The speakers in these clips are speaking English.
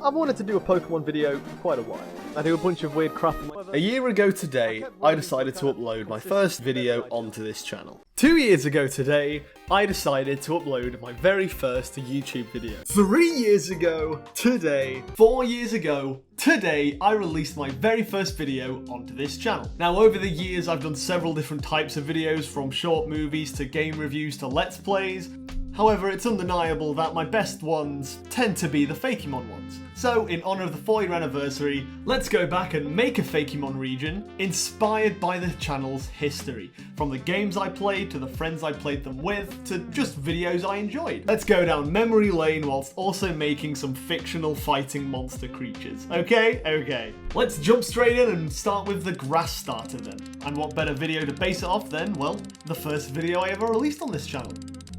I've wanted to do a Pokemon video for quite a while. I do a bunch of weird crap. A year ago today, I decided to upload my first video onto this channel. 2 years ago today, I decided to upload my very first YouTube video. 3 years ago today, 4 years ago today, I released my very first video onto this channel. Now, over the years, I've done several different types of videos, from short movies to game reviews to Let's Plays. However, it's undeniable that my best ones tend to be the Fakemon ones. So, in honour of the 4-year anniversary, let's go back and make a Fakemon region inspired by the channel's history. From the games I played, to the friends I played them with, to just videos I enjoyed. Let's go down memory lane whilst also making some fictional fighting monster creatures. Okay? Okay. Let's jump straight in and start with the grass starter then. And what better video to base it off than, well, the first video I ever released on this channel.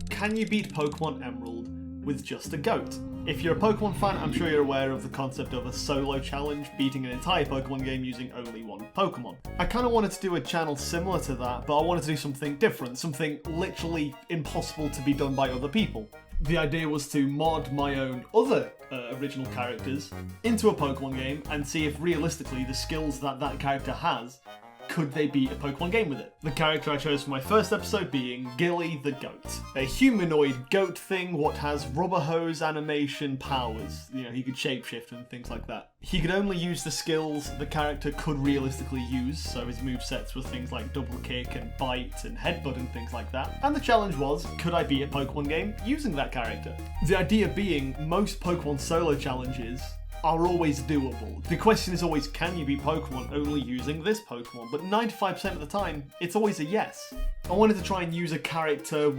Can you beat Pokemon Emerald with just a goat? If you're a Pokemon fan, I'm sure you're aware of the concept of a solo challenge, beating an entire Pokemon game using only one Pokemon. I kind of wanted to do a channel similar to that, but I wanted to do something different, something literally impossible to be done by other people. The idea was to mod my own other original characters into a Pokemon game and see if realistically the skills that that character has, could they beat a Pokemon game with it? The character I chose for my first episode being Gilly the Goat. A humanoid goat thing what has rubber hose animation powers. You know, he could shapeshift and things like that. He could only use the skills the character could realistically use, so his movesets were things like double kick and bite and headbutt and things like that. And the challenge was, could I beat a Pokemon game using that character? The idea being, most Pokemon solo challenges are always doable. The question is always, can you beat Pokemon only using this Pokemon? But 95% of the time, it's always a yes. I wanted to try and use a character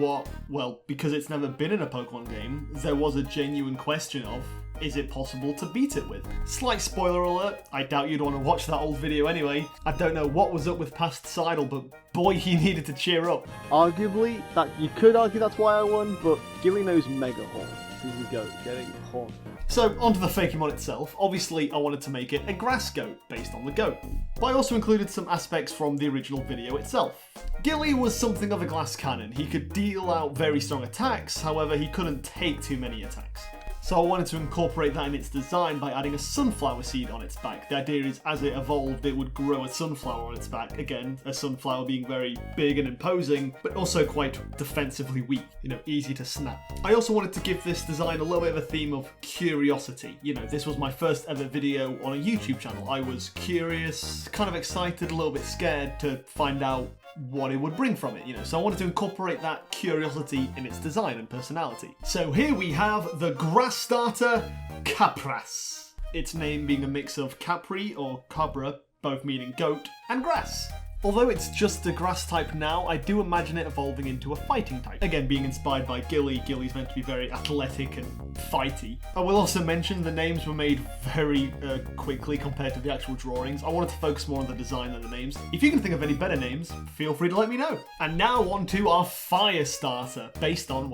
because it's never been in a Pokemon game, there was a genuine question of, is it possible to beat it with? Slight spoiler alert, I doubt you'd want to watch that old video anyway. I don't know what was up with past Seidel, but boy, he needed to cheer up. Arguably, you could argue that's why I won, but Gilly knows Mega Horn. This is Goat getting horn. So, onto the Fakemon itself. Obviously, I wanted to make it a grass goat, based on the goat. But I also included some aspects from the original video itself. Gilly was something of a glass cannon. He could deal out very strong attacks, however, he couldn't take too many attacks. So I wanted to incorporate that in its design by adding a sunflower seed on its back. The idea is, as it evolved, it would grow a sunflower on its back. Again, a sunflower being very big and imposing, but also quite defensively weak, easy to snap. I also wanted to give this design a little bit of a theme of curiosity. This was my first ever video on a YouTube channel. I was curious, kind of excited, a little bit scared to find out what it would bring from it, so I wanted to incorporate that curiosity in its design and personality. So here we have the grass starter, Capras. Its name being a mix of Capri or Cabra, both meaning goat, and grass. Although it's just a grass type now, I do imagine it evolving into a fighting type. Again, being inspired by Gilly, Gilly's meant to be very athletic and fighty. I will also mention the names were made very quickly compared to the actual drawings. I wanted to focus more on the design than the names. If you can think of any better names, feel free to let me know. And now on to our fire starter, based on,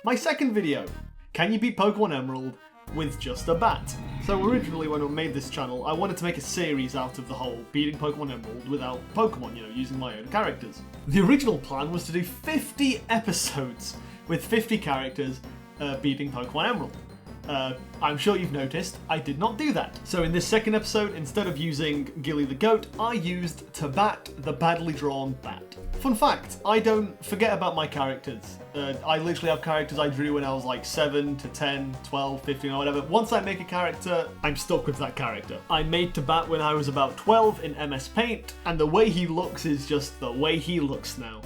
my second video. Can you beat Pokemon Emerald with just a bat? So originally when I made this channel, I wanted to make a series out of the whole beating Pokemon Emerald without Pokemon, using my own characters. The original plan was to do 50 episodes with 50 characters beating Pokemon Emerald. I'm sure you've noticed, I did not do that. So in this second episode, instead of using Gilly the Goat, I used Tabat the badly drawn bat. Fun fact, I don't forget about my characters. I literally have characters I drew when I was like 7 to 10, 12, 15 or whatever. Once I make a character, I'm stuck with that character. I made Tabat when I was about 12 in MS Paint, and the way he looks is just the way he looks now,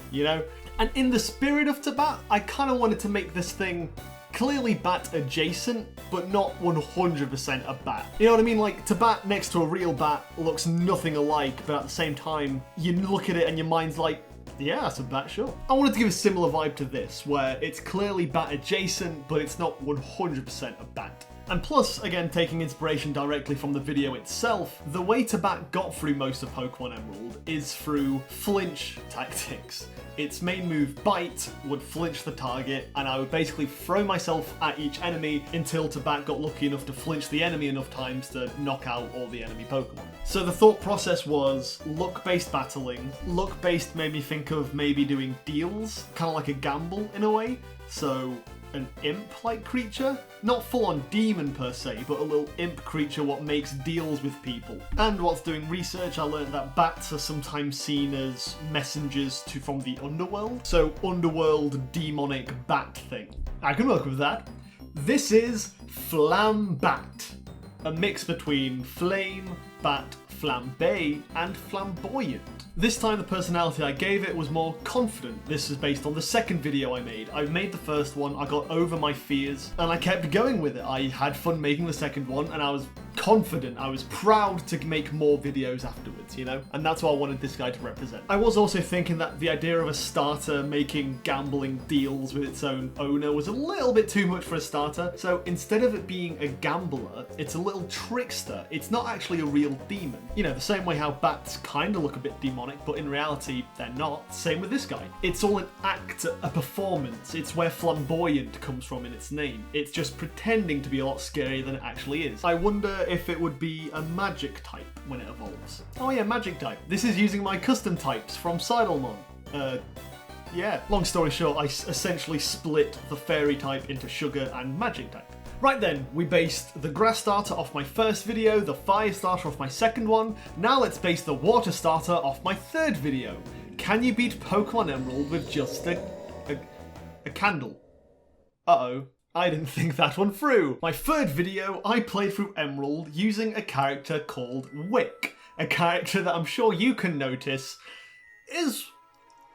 And in the spirit of Tabat, I kind of wanted to make this thing clearly bat adjacent, but not 100% a bat. You know what I mean? Like, Tabat next to a real bat looks nothing alike, but at the same time, you look at it and your mind's like, yeah, that's a bat, sure. I wanted to give a similar vibe to this, where it's clearly bat adjacent, but it's not 100% a bat. And plus, again, taking inspiration directly from the video itself, the way Tabat got through most of Pokemon Emerald is through flinch tactics. Its main move, Bite, would flinch the target, and I would basically throw myself at each enemy until Tabat got lucky enough to flinch the enemy enough times to knock out all the enemy Pokemon. So the thought process was luck-based battling. Luck-based made me think of maybe doing deals, kind of like a gamble in a way. So an imp-like creature. Not full-on demon per se, but a little imp creature what makes deals with people. And whilst doing research, I learned that bats are sometimes seen as messengers from the underworld. So underworld demonic bat thing. I can work with that. This is Flambat, a mix between flame, bat, flambe, and flamboyant. This time the personality I gave it was more confident. This is based on the second video I made. I made the first one, I got over my fears, and I kept going with it. I had fun making the second one, and I was confident. I was proud to make more videos afterwards, you know? And that's what I wanted this guy to represent. I was also thinking that the idea of a starter making gambling deals with its own owner was a little bit too much for a starter, so instead of it being a gambler, it's a little trickster. It's not actually a real demon. You know, the same way how bats kind of look a bit demonic, but in reality, they're not. Same with this guy. It's all an act, a performance. It's where flamboyant comes from in its name. It's just pretending to be a lot scarier than it actually is. I wonder if it would be a magic type when it evolves. Oh yeah, magic type. This is using my custom types from Seidelmon. Yeah. Long story short, I essentially split the fairy type into sugar and magic type. Right then, we based the grass starter off my first video, the fire starter off my second one. Now let's base the water starter off my third video. Can you beat Pokemon Emerald with just a candle? Uh-oh. I didn't think that one through. My third video, I played through Emerald using a character called Wick. A character that I'm sure you can notice is,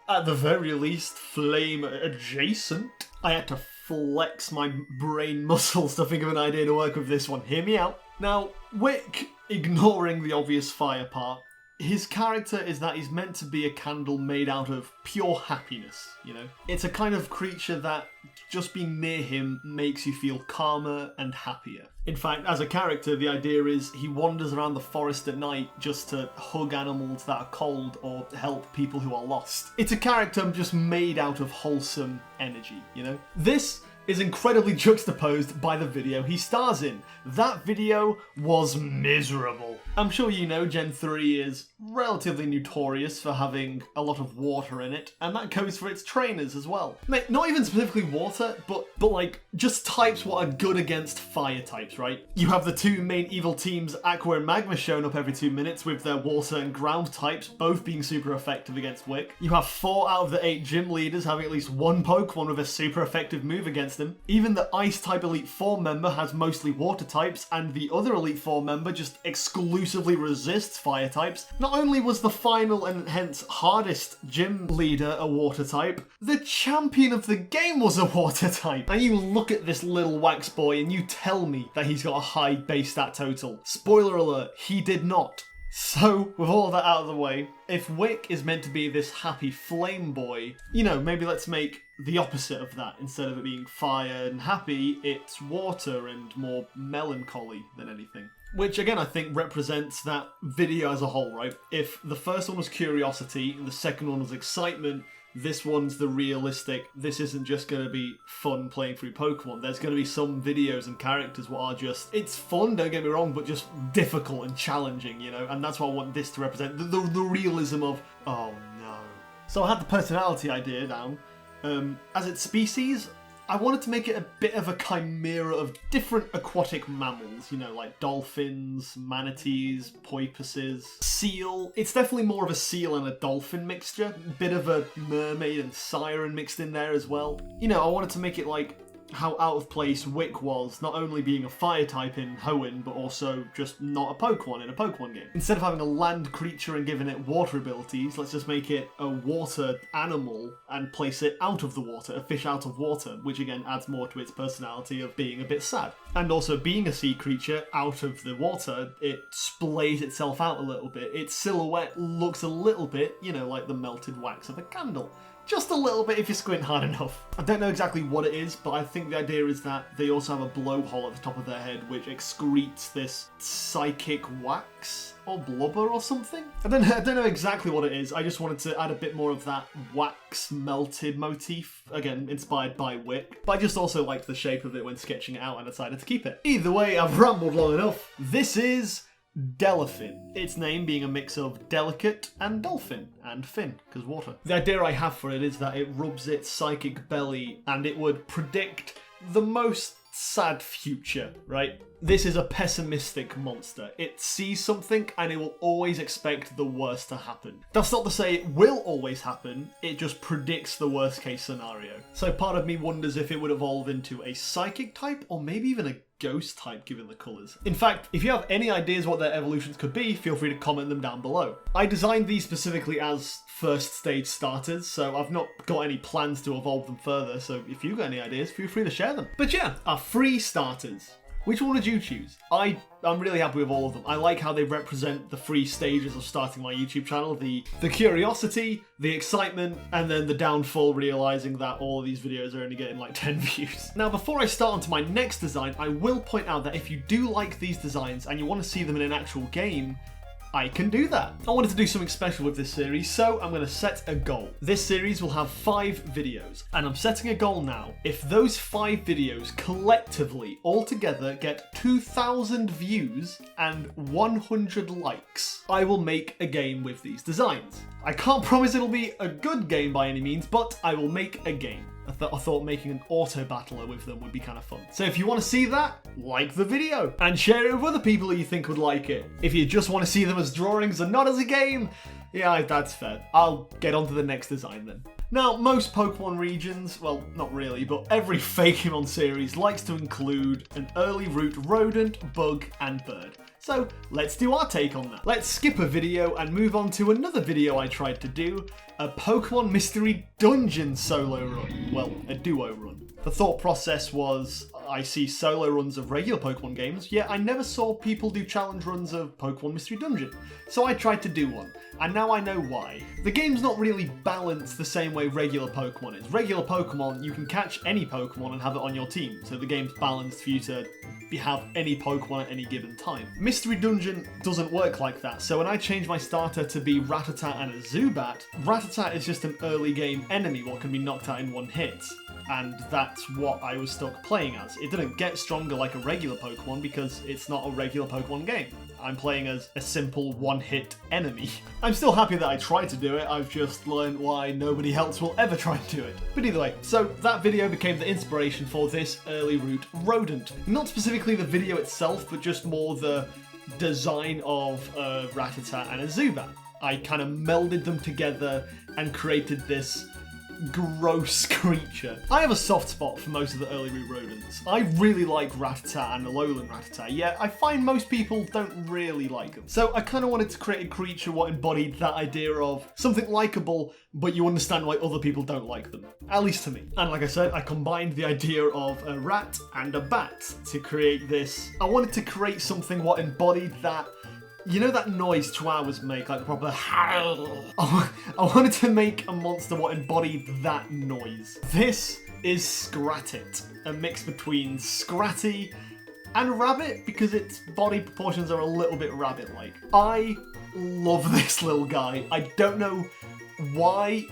at the very least, flame adjacent. I had to flex my brain muscles to think of an idea to work with this one. Hear me out. Now, Wick, ignoring the obvious fire part, his character is that he's meant to be a candle made out of pure happiness, you know? It's a kind of creature that just being near him makes you feel calmer and happier. In fact, as a character, the idea is he wanders around the forest at night just to hug animals that are cold or help people who are lost. It's a character just made out of wholesome energy, you know? This is incredibly juxtaposed by the video he stars in. That video was miserable. I'm sure you know Gen 3 is relatively notorious for having a lot of water in it, and that goes for its trainers as well. Mate, not even specifically water, but like just types what are good against fire types, right? You have the two main evil teams, Aqua and Magma, showing up every 2 minutes with their water and ground types, both being super effective against Wick. You have 4 out of the 8 gym leaders having at least one Pokemon with a super effective move against them. Even the Ice type Elite 4 member has mostly water types, and the other Elite 4 member just exclusively resists fire types. Not only was the final and hence hardest gym leader a water type, the champion of the game was a water type. And you look at this little wax boy and you tell me that he's got a high base stat total. Spoiler alert, he did not. So, with all that out of the way, if Wick is meant to be this happy flame boy, you know, maybe let's make the opposite of that. Instead of it being fire and happy, it's water and more melancholy than anything. Which, again, I think represents that video as a whole, right? If the first one was curiosity and the second one was excitement, this one's the realistic, this isn't just going to be fun playing through Pokemon. There's going to be some videos and characters what are just, it's fun, don't get me wrong, but just difficult and challenging, you know? And that's what I want this to represent, the realism of, oh no. So I had the personality idea down. As its species, I wanted to make it a bit of a chimera of different aquatic mammals, you know, like dolphins, manatees, porpoises, seal. It's definitely more of a seal and a dolphin mixture. Bit of a mermaid and siren mixed in there as well. You know, I wanted to make it like how out of place Wick was, not only being a fire type in Hoenn, but also just not a Pokemon in a Pokemon game. Instead of having a land creature and giving it water abilities, let's just make it a water animal and place it out of the water, a fish out of water, which again adds more to its personality of being a bit sad. And also being a sea creature out of the water, it splays itself out a little bit. Its silhouette looks a little bit, you know, like the melted wax of a candle. Just a little bit if you squint hard enough. I don't know exactly what it is, but I think the idea is that they also have a blowhole at the top of their head which excretes this psychic wax or blubber or something. I don't know exactly what it is. I just wanted to add a bit more of that wax melted motif, again inspired by Wick. But I just also liked the shape of it when sketching it out and decided to keep it. Either way, I've rambled long enough. This is Delaphin, its name being a mix of delicate and dolphin, and fin, because water. The idea I have for it is that it rubs its psychic belly and it would predict the most sad future, right? This is a pessimistic monster. It sees something and it will always expect the worst to happen. That's not to say it will always happen, it just predicts the worst case scenario. So part of me wonders if it would evolve into a psychic type or maybe even a ghost type given the colours. In fact, if you have any ideas what their evolutions could be, feel free to comment them down below. I designed these specifically as first stage starters, so I've not got any plans to evolve them further, so if you've got any ideas, feel free to share them. But yeah, our free starters. Which one would you choose? I'm really happy with all of them. I like how they represent the three stages of starting my YouTube channel. The curiosity, the excitement, and then the downfall, realizing that all of these videos are only getting like 10 views. Now, before I start onto my next design, I will point out that if you do like these designs and you want to see them in an actual game, I can do that. I wanted to do something special with this series, so I'm going to set a goal. This series will have 5 videos, and I'm setting a goal now. If those 5 videos collectively, altogether, get 2,000 views and 100 likes, I will make a game with these designs. I can't promise it'll be a good game by any means, but I will make a game. I thought making an auto battler with them would be kind of fun. So if you want to see that, like the video and share it with other people who you think would like it. If you just want to see them as drawings and not as a game, yeah, that's fair. I'll get on to the next design then. Now, most Pokemon regions, well, not really, but every Fakemon series likes to include an early root rodent, bug, and bird. So let's do our take on that. Let's skip a video and move on to another video I tried to do, a Pokemon Mystery Dungeon solo run. Well, a duo run. The thought process was, I see solo runs of regular Pokemon games, yet I never saw people do challenge runs of Pokemon Mystery Dungeon. So I tried to do one, and now I know why. The game's not really balanced the same way regular Pokemon is. Regular Pokemon, you can catch any Pokemon and have it on your team, so the game's balanced for you to have any Pokemon at any given time. Mystery Dungeon doesn't work like that, so when I changed my starter to be Rattata and a Zubat, Rattata is just an early game enemy what can be knocked out in one hit. And that's what I was stuck playing as. It didn't get stronger like a regular Pokemon because it's not a regular Pokemon game. I'm playing as a simple one-hit enemy. I'm still happy that I tried to do it, I've just learned why nobody else will ever try to do it. But either way, so that video became the inspiration for this Early Root Rodent. Not specifically the video itself, but just more the design of a Rattata and a Zubat. I kind of melded them together and created this gross creature. I have a soft spot for most of the early root rodents. I really like Rattata and Alolan Rattata, yet I find most people don't really like them. So I kind of wanted to create a creature what embodied that idea of something likable, but you understand why other people don't like them. At least to me. And like I said, I combined the idea of a rat and a bat to create this. I wanted to create something what embodied that. You know that noise chihuahuas make, like the proper howl? I wanted to make a monster what embodied that noise. This is Scratit, a mix between Scratty and Rabbit because its body proportions are a little bit rabbit-like. I love this little guy. I don't know why,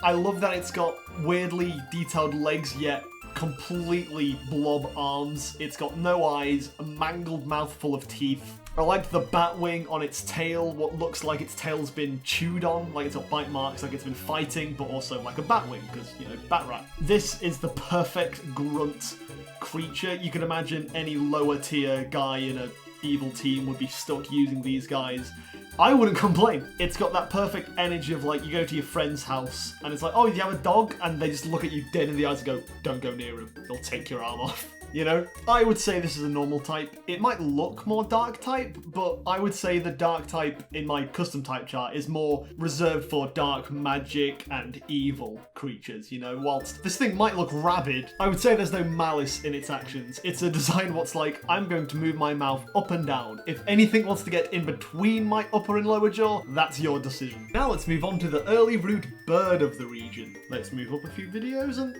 I love that it's got weirdly detailed legs yet completely blob arms. It's got no eyes, a mangled mouthful of teeth. I like the bat wing on its tail, what looks like its tail's been chewed on, like it's got bite marks, like it's been fighting, but also like a bat wing, because, you know, bat rat. This is the perfect grunt creature. You can imagine any lower tier guy in an evil team would be stuck using these guys. I wouldn't complain. It's got that perfect energy of like, you go to your friend's house and it's like, oh, do you have a dog? And they just look at you dead in the eyes and go, don't go near him. He'll take your arm off. You know, I would say this is a normal type. It might look more dark type, but I would say the dark type in my custom type chart is more reserved for dark magic and evil creatures, you know, whilst this thing might look rabid, I would say there's no malice in its actions. It's a design what's like, I'm going to move my mouth up and down. If anything wants to get in between my upper and lower jaw, that's your decision. Now let's move on to the early root bird of the region. Let's move up a few videos and,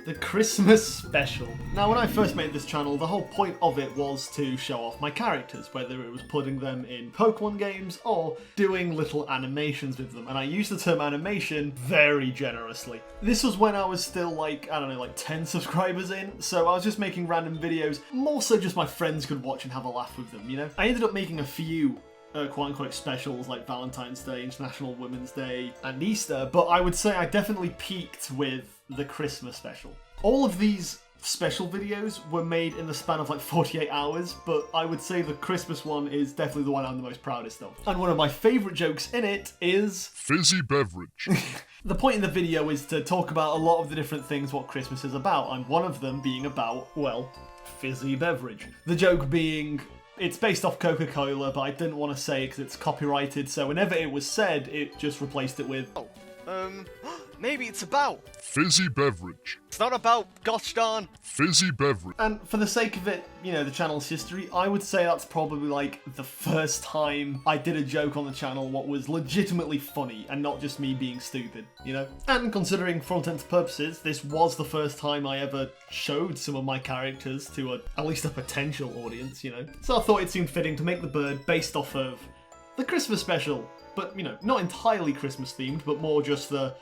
the Christmas special. Now when I first made this channel, the whole point of it was to show off my characters, whether it was putting them in Pokemon games or doing little animations with them, and I use the term animation very generously. This was when I was still like, I don't know, like 10 subscribers in, so I was just making random videos, more so just my friends could watch and have a laugh with them, you know? I ended up making a few quote-unquote specials like Valentine's Day, International Women's Day, and Easter, but I would say I definitely peaked with the Christmas special. All of these special videos were made in the span of like 48 hours, but I would say the Christmas one is definitely the one I'm the most proudest of. And one of my favourite jokes in it is... fizzy beverage. The point in the video is to talk about a lot of the different things what Christmas is about, and one of them being about, well, fizzy beverage. The joke being... it's based off Coca-Cola, but I didn't want to say it because it's copyrighted, so whenever it was said, it just replaced it with... maybe it's about... fizzy beverage. It's not about, gosh darn... fizzy beverage. And for the sake of it, you know, the channel's history, I would say that's probably like the first time I did a joke on the channel what was legitimately funny and not just me being stupid, you know? And considering for all intents and purposes, this was the first time I ever showed some of my characters to at least a potential audience, you know? So I thought it seemed fitting to make the bird based off of the Christmas special, but, you know, not entirely Christmas themed, but more just the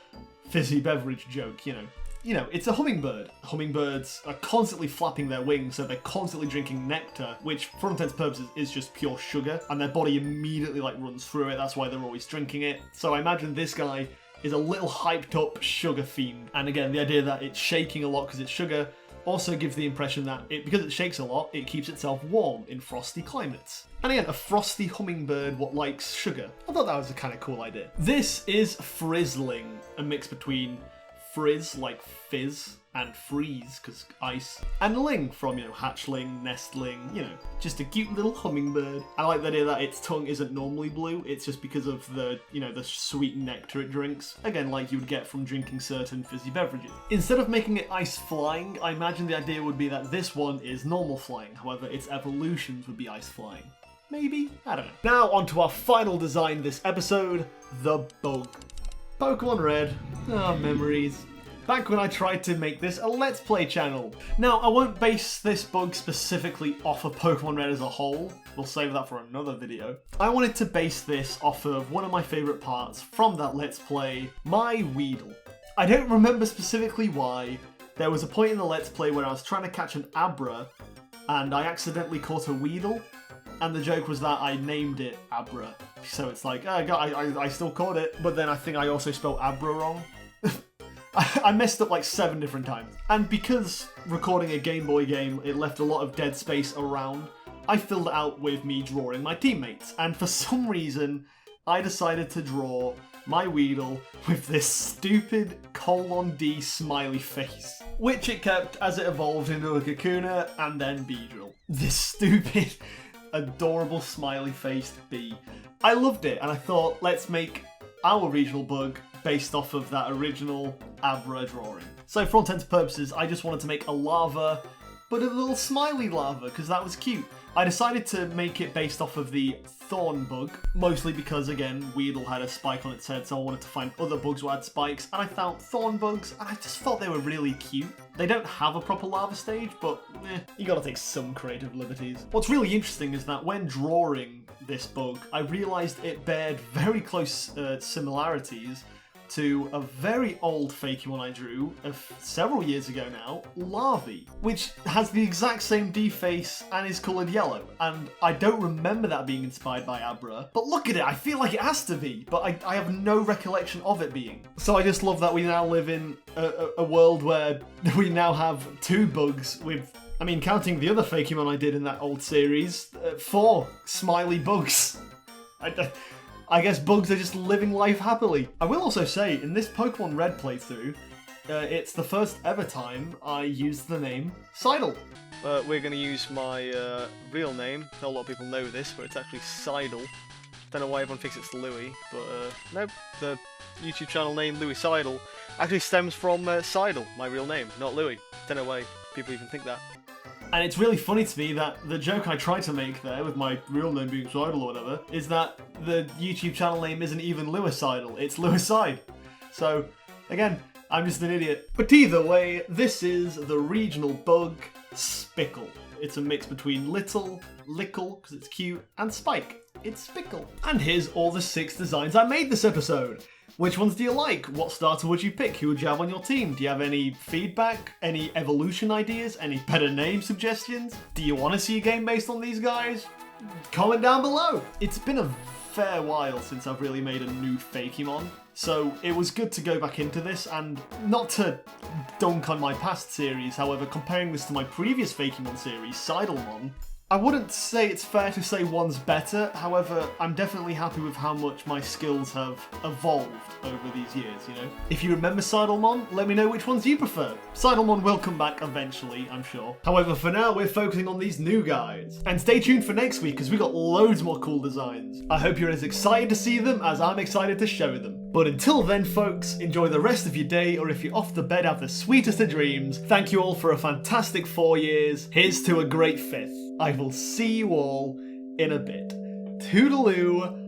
fizzy beverage joke, you know. You know, it's a hummingbird. Hummingbirds are constantly flapping their wings, so they're constantly drinking nectar, which, for all intents and purposes, is just pure sugar, and their body immediately, like, runs through it. That's why they're always drinking it. So I imagine this guy is a little hyped up sugar fiend. And again, the idea that it's shaking a lot because it's sugar also gives the impression that, because it shakes a lot, it keeps itself warm in frosty climates. And again, a frosty hummingbird what likes sugar. I thought that was a kind of cool idea. This is frizzling, a mix between frizz, like fizz, and freeze, because ice, and ling from, you know, hatchling, nestling, you know, just a cute little hummingbird. I like the idea that its tongue isn't normally blue, it's just because of the, you know, the sweet nectar it drinks. Again, like you would get from drinking certain fizzy beverages. Instead of making it ice flying, I imagine the idea would be that this one is normal flying, however, its evolutions would be ice flying. Maybe? I don't know. Now, on to our final design this episode, the bug. Pokemon Red. Ah, memories. Back when I tried to make this a Let's Play channel. Now, I won't base this bug specifically off of Pokemon Red as a whole. We'll save that for another video. I wanted to base this off of one of my favourite parts from that Let's Play, my Weedle. I don't remember specifically why. There was a point in the Let's Play where I was trying to catch an Abra, and I accidentally caught a Weedle. And the joke was that I named it Abra. So it's like, I still caught it, but then I think I also spelled Abra wrong. I messed up like 7 different times. And because recording a Game Boy game, it left a lot of dead space around, I filled it out with me drawing my teammates. And for some reason, I decided to draw my Weedle with this stupid :D smiley face, which it kept as it evolved into a Kakuna and then Beedrill. This stupid, adorable smiley-faced bee. I loved it, and I thought, let's make our regional bug based off of that original Abra drawing. So for all intents and purposes, I just wanted to make a lava, but a little smiley lava, because that was cute. I decided to make it based off of the Thorn bug, mostly because, again, Weedle had a spike on its head, so I wanted to find other bugs who had spikes, and I found Thorn bugs, and I just thought they were really cute. They don't have a proper lava stage, but you gotta take some creative liberties. What's really interesting is that when drawing this bug, I realised it bared very close similarities to a very old Fakemon I drew several years ago now, Larvae, which has the exact same D-face and is coloured yellow. And I don't remember that being inspired by Abra, but look at it, I feel like it has to be, but I have no recollection of it being. So I just love that we now live in a world where we now have 2 bugs with, I mean, counting the other Fakemon I did in that old series, 4 smiley bugs. I guess bugs are just living life happily. I will also say, in this Pokemon Red playthrough, it's the first ever time I used the name Seidel. We're going to use my real name. Not a lot of people know this, but it's actually Seidel. Don't know why everyone thinks it's Louis, but no, the YouTube channel name Louis Seidel actually stems from Seidel, my real name, not Louis. Don't know why people even think that. And it's really funny to me that the joke I tried to make there, with my real name being Seidel or whatever, is that the YouTube channel name isn't even Louis Seidel, it's Louis Side. So, again, I'm just an idiot. But either way, this is the regional bug, Spickle. It's a mix between Lickle, because it's cute, and Spike. It's Spickle. And here's all the 6 designs I made this episode. Which ones do you like? What starter would you pick? Who would you have on your team? Do you have any feedback? Any evolution ideas? Any better name suggestions? Do you want to see a game based on these guys? Comment down below. It's been a fair while since I've really made a new Fakemon, so it was good to go back into this, and not to dunk on my past series, however, comparing this to my previous Fakemon series, Seidlemon, I wouldn't say it's fair to say one's better, however, I'm definitely happy with how much my skills have evolved over these years, you know? If you remember Seidlemon, let me know which ones you prefer. Seidlemon will come back eventually, I'm sure. However, for now, we're focusing on these new guys. And stay tuned for next week, because we got loads more cool designs. I hope you're as excited to see them as I'm excited to show them. But until then, folks, enjoy the rest of your day, or if you're off to bed, have the sweetest of dreams. Thank you all for a fantastic 4 years. Here's to a great 5th. I will see you all in a bit. Toodaloo.